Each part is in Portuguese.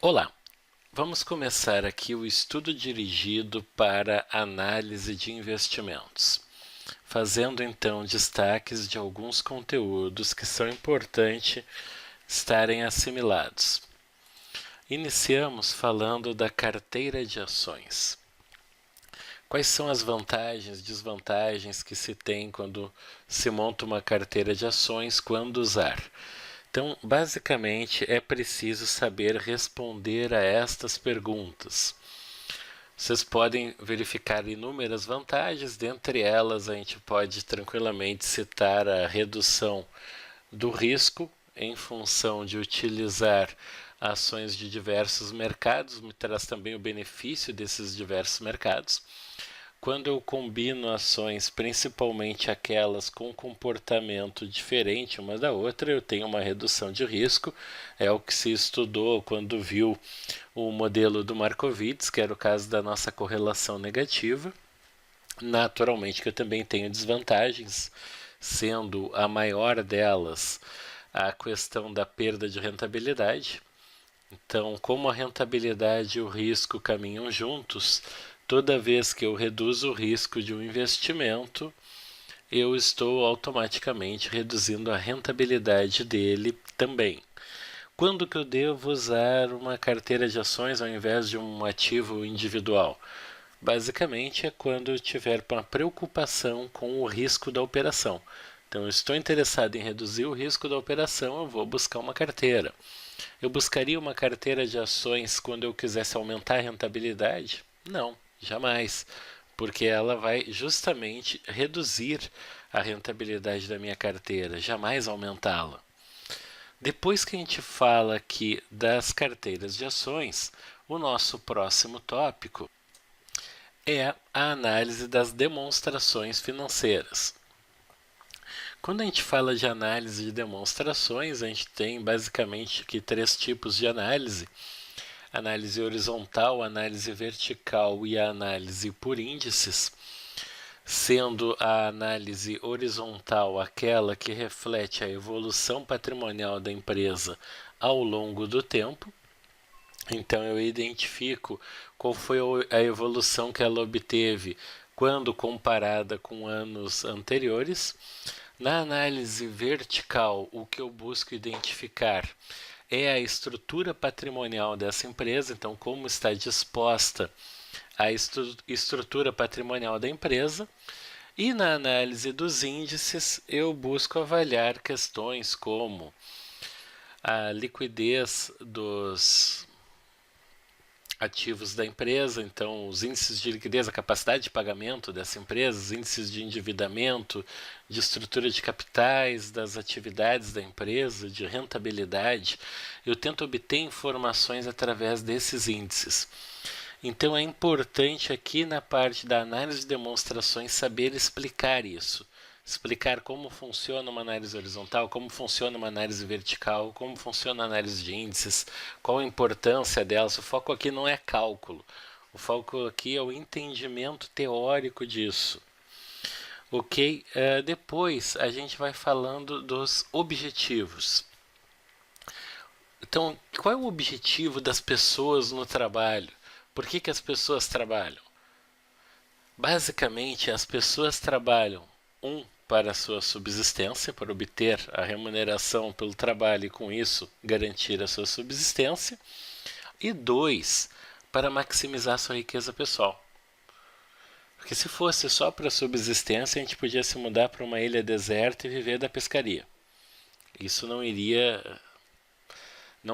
Olá, vamos começar aqui o estudo dirigido para análise de investimentos, fazendo então destaques de alguns conteúdos que são importantes estarem assimilados. Iniciamos falando da carteira de ações. Quais são as vantagens e desvantagens que se tem quando se monta uma carteira de ações, quando usar? Então, basicamente, é preciso saber responder a estas perguntas. Vocês podem verificar inúmeras vantagens, dentre elas a gente pode tranquilamente citar a redução do risco em função de utilizar ações de diversos mercados, me traz também o benefício desses diversos mercados. Quando eu combino ações, principalmente aquelas com comportamento diferente uma da outra, eu tenho uma redução de risco. É o que se estudou quando viu o modelo do Markowitz, que era o caso da nossa correlação negativa. Naturalmente que eu também tenho desvantagens, sendo a maior delas a questão da perda de rentabilidade. Então, como a rentabilidade e o risco caminham juntos, toda vez que eu reduzo o risco de um investimento, eu estou automaticamente reduzindo a rentabilidade dele também. Quando que eu devo usar uma carteira de ações ao invés de um ativo individual? Basicamente é quando eu tiver uma preocupação com o risco da operação. Então, eu estou interessado em reduzir o risco da operação, eu vou buscar uma carteira. Eu buscaria uma carteira de ações quando eu quisesse aumentar a rentabilidade? Não, jamais, porque ela vai justamente reduzir a rentabilidade da minha carteira, jamais aumentá-la. Depois que a gente fala aqui das carteiras de ações, o nosso próximo tópico é a análise das demonstrações financeiras. Quando a gente fala de análise de demonstrações, a gente tem basicamente aqui três tipos de análise: análise horizontal, análise vertical e a análise por índices, sendo a análise horizontal aquela que reflete a evolução patrimonial da empresa ao longo do tempo. Então eu identifico qual foi a evolução que ela obteve quando comparada com anos anteriores. Na análise vertical, o que eu busco identificar é a estrutura patrimonial dessa empresa, então como está disposta a estrutura patrimonial da empresa. E na análise dos índices, eu busco avaliar questões como a liquidez dos ativos da empresa, então os índices de liquidez, a capacidade de pagamento dessa empresa, os índices de endividamento, de estrutura de capitais, das atividades da empresa, de rentabilidade. Eu tento obter informações através desses índices. Então é importante aqui na parte da análise de demonstrações saber explicar isso. Explicar como funciona uma análise horizontal, como funciona uma análise vertical, como funciona a análise de índices, qual a importância delas. O foco aqui não é cálculo, o foco aqui é o entendimento teórico disso. Ok? Depois a gente vai falando dos objetivos. Então, qual é o objetivo das pessoas no trabalho? Por que as pessoas trabalham? Basicamente, as pessoas trabalham, para a sua subsistência, para obter a remuneração pelo trabalho e com isso garantir a sua subsistência, e 2, para maximizar a sua riqueza pessoal. Porque se fosse só para subsistência, a gente podia se mudar para uma ilha deserta e viver da pescaria. Isso não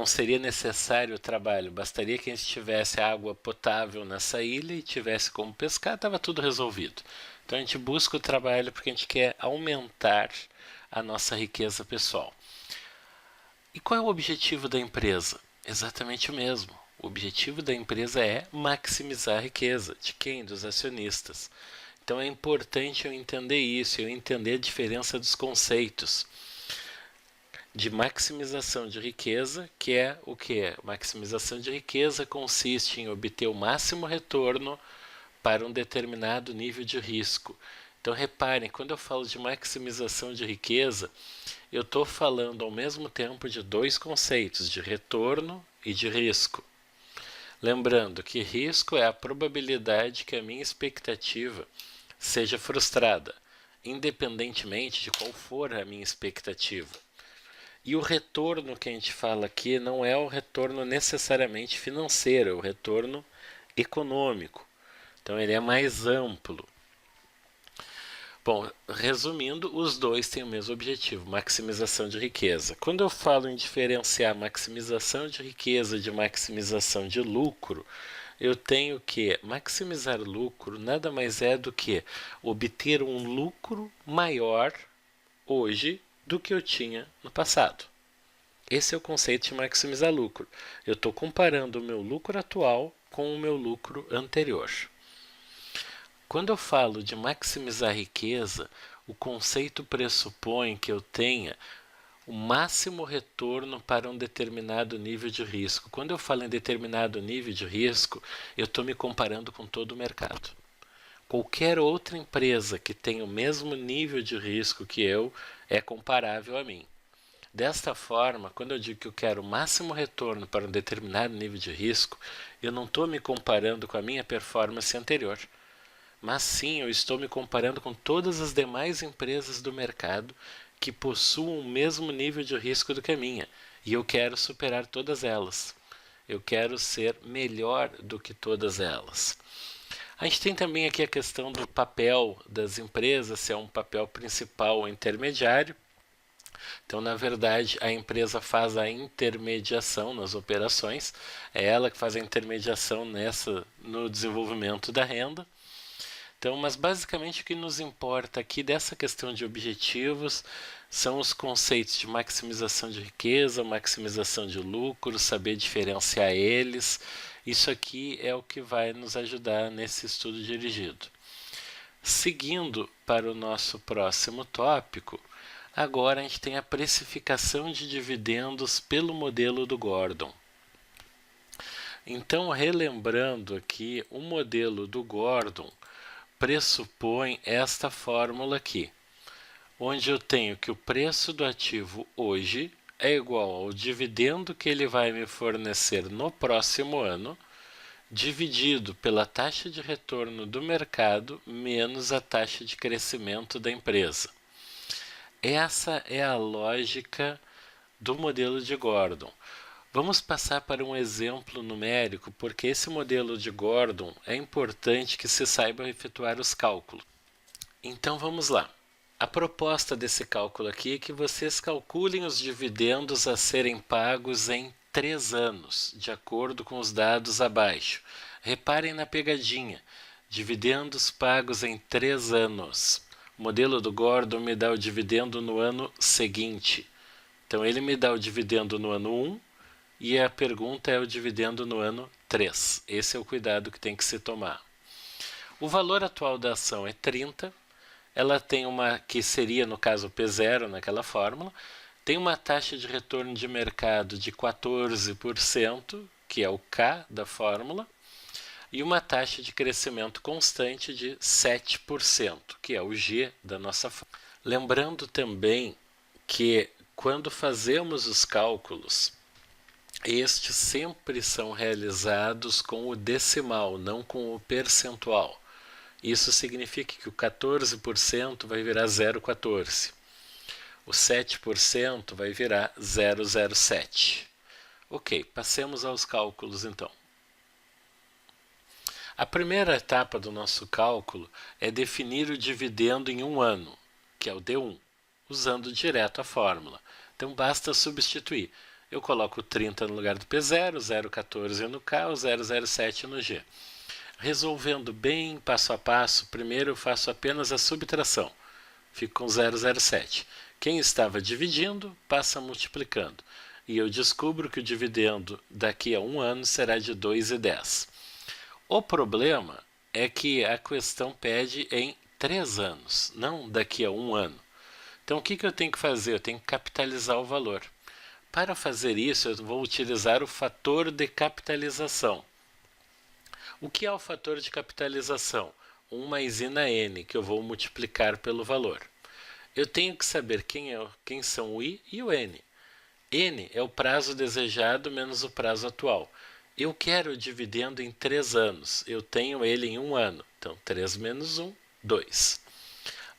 seria necessário o trabalho, bastaria que a gente tivesse água potável nessa ilha e tivesse como pescar, estava tudo resolvido. Então a gente busca o trabalho porque a gente quer aumentar a nossa riqueza pessoal. E qual é o objetivo da empresa? Exatamente o mesmo. O objetivo da empresa é maximizar a riqueza. De quem? Dos acionistas. Então é importante eu entender isso, eu entender a diferença dos conceitos de maximização de riqueza, que é o que é? Maximização de riqueza consiste em obter o máximo retorno para um determinado nível de risco. Então reparem, quando eu falo de maximização de riqueza, eu estou falando ao mesmo tempo de dois conceitos, de retorno e de risco. Lembrando que risco é a probabilidade que a minha expectativa seja frustrada, independentemente de qual for a minha expectativa. E o retorno que a gente fala aqui não é o retorno necessariamente financeiro, é o retorno econômico. Então ele é mais amplo. Bom, resumindo, os dois têm o mesmo objetivo, maximização de riqueza. Quando eu falo em diferenciar maximização de riqueza de maximização de lucro, eu tenho que maximizar lucro nada mais é do que obter um lucro maior hoje do que eu tinha no passado. Esse é o conceito de maximizar lucro. Eu estou comparando o meu lucro atual com o meu lucro anterior. Quando eu falo de maximizar riqueza, o conceito pressupõe que eu tenha o máximo retorno para um determinado nível de risco. Quando eu falo em determinado nível de risco, eu estou me comparando com todo o mercado. Qualquer outra empresa que tenha o mesmo nível de risco que eu é comparável a mim. Desta forma, quando eu digo que eu quero o máximo retorno para um determinado nível de risco, eu não estou me comparando com a minha performance anterior, mas sim eu estou me comparando com todas as demais empresas do mercado que possuam o mesmo nível de risco do que a minha, e eu quero superar todas elas. Eu quero ser melhor do que todas elas. A gente tem também aqui a questão do papel das empresas, se é um papel principal ou intermediário. Então, na verdade, a empresa faz a intermediação nas operações, é ela que faz a intermediação no desenvolvimento da renda. Então, mas basicamente o que nos importa aqui dessa questão de objetivos são os conceitos de maximização de riqueza, maximização de lucro, saber diferenciar eles. Isso aqui é o que vai nos ajudar nesse estudo dirigido. Seguindo para o nosso próximo tópico, agora a gente tem a precificação de dividendos pelo modelo do Gordon. Então, relembrando aqui, o modelo do Gordon pressupõe esta fórmula aqui, onde eu tenho que o preço do ativo hoje é igual ao dividendo que ele vai me fornecer no próximo ano, dividido pela taxa de retorno do mercado menos a taxa de crescimento da empresa. Essa é a lógica do modelo de Gordon. Vamos passar para um exemplo numérico, porque esse modelo de Gordon é importante que se saiba efetuar os cálculos. Então vamos lá. A proposta desse cálculo aqui é que vocês calculem os dividendos a serem pagos em 3 anos, de acordo com os dados abaixo. Reparem na pegadinha. Dividendos pagos em 3 anos. O modelo do Gordon me dá o dividendo no ano seguinte. Então ele me dá o dividendo no ano 1, e a pergunta é o dividendo no ano 3. Esse é o cuidado que tem que se tomar. O valor atual da ação é 30. Ela tem uma, que seria no caso P0 naquela fórmula, tem uma taxa de retorno de mercado de 14%, que é o K da fórmula, e uma taxa de crescimento constante de 7%, que é o G da nossa fórmula. Lembrando também que quando fazemos os cálculos, estes sempre são realizados com o decimal, não com o percentual. Isso significa que o 14% vai virar 0,14. O 7% vai virar 0,07. Ok, passemos aos cálculos então. A primeira etapa do nosso cálculo é definir o dividendo em um ano, que é o D1, usando direto a fórmula. Então basta substituir. Eu coloco 30 no lugar do P0, 0,14 no K, o 0,07 no G. Resolvendo bem passo a passo, primeiro eu faço apenas a subtração. Fico com 0,07. Quem estava dividindo, passa multiplicando. E eu descubro que o dividendo daqui a um ano será de 2,10. O problema é que a questão pede em 3 anos, não daqui a um ano. Então o que eu tenho que fazer? Eu tenho que capitalizar o valor. Para fazer isso, eu vou utilizar o fator de capitalização. O que é o fator de capitalização? 1 mais I na N, que eu vou multiplicar pelo valor. Eu tenho que saber quem são o I e o N. N é o prazo desejado menos o prazo atual. Eu quero o dividendo em 3 anos. Eu tenho ele em 1 ano. Então, 3 menos 1, 2.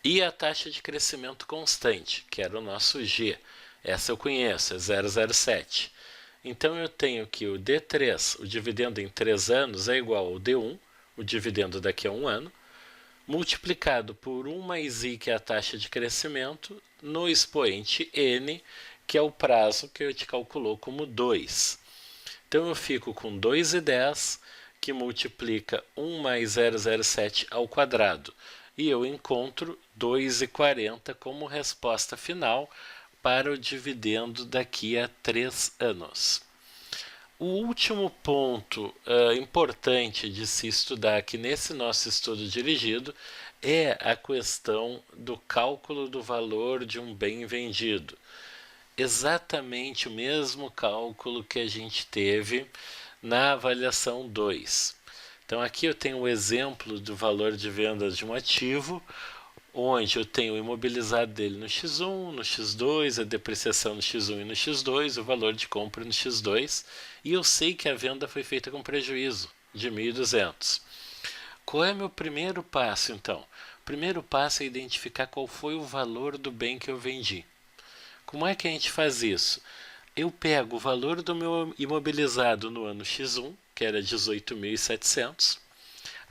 E a taxa de crescimento constante, que era o nosso G. Essa eu conheço, é 0,07. Então, eu tenho que o D3, o dividendo em 3 anos, é igual ao D1, o dividendo daqui a 1 ano, multiplicado por 1 mais I, que é a taxa de crescimento, no expoente N, que é o prazo que eu te calculou como 2. Então, eu fico com 2,10, que multiplica 1 mais 0,07 ao quadrado. E eu encontro 2,40 como resposta final para o dividendo daqui a 3 anos. O último ponto importante de se estudar aqui nesse nosso estudo dirigido é a questão do cálculo do valor de um bem vendido. Exatamente o mesmo cálculo que a gente teve na avaliação 2. Então aqui eu tenho o exemplo do valor de vendas de um ativo, onde eu tenho o imobilizado dele no X1, no X2, a depreciação no X1 e no X2, o valor de compra no X2, e eu sei que a venda foi feita com prejuízo de 1.200. Qual é o meu primeiro passo, então? O primeiro passo é identificar qual foi o valor do bem que eu vendi. Como é que a gente faz isso? Eu pego o valor do meu imobilizado no ano X1, que era 18.700,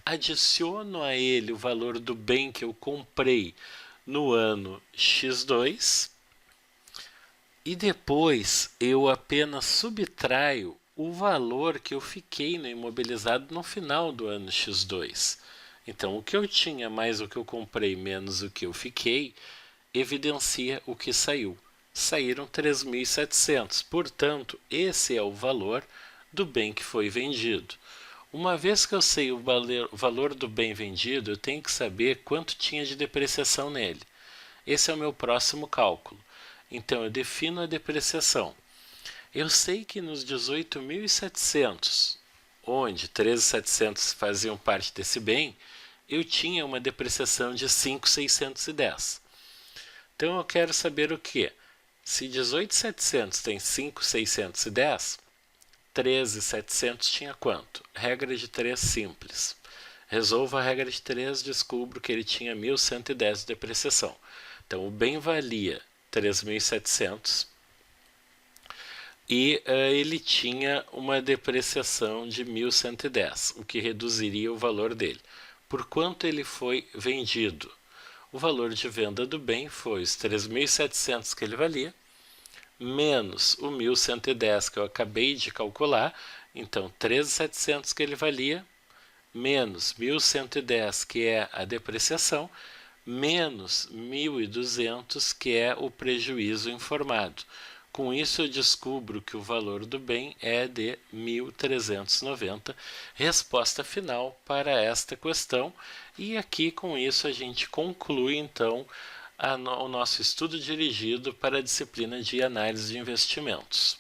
adiciono a ele o valor do bem que eu comprei no ano X2 e depois eu apenas subtraio o valor que eu fiquei no imobilizado no final do ano X2. Então, o que eu tinha mais o que eu comprei menos o que eu fiquei evidencia o que saiu. Saíram 3.700. Portanto, esse é o valor do bem que foi vendido. Uma vez que eu sei o valor do bem vendido, eu tenho que saber quanto tinha de depreciação nele. Esse é o meu próximo cálculo. Então, eu defino a depreciação. Eu sei que nos 18.700, onde 13.700 faziam parte desse bem, eu tinha uma depreciação de 5.610. Então, eu quero saber o quê? Se 18.700 tem 5.610, 13.700 tinha quanto? Regra de 3 simples. Resolvo a regra de 3, descubro que ele tinha 1.110 de depreciação. Então, o bem valia 3.700 e ele tinha uma depreciação de 1.110, o que reduziria o valor dele. Por quanto ele foi vendido? O valor de venda do bem foi os 3.700 que ele valia, menos o 1.110 que eu acabei de calcular, então 13.700 que ele valia, menos 1.110 que é a depreciação, menos 1.200 que é o prejuízo informado. Com isso eu descubro que o valor do bem é de 1.390, resposta final para esta questão. E aqui com isso a gente conclui então o nosso estudo dirigido para a disciplina de análise de investimentos.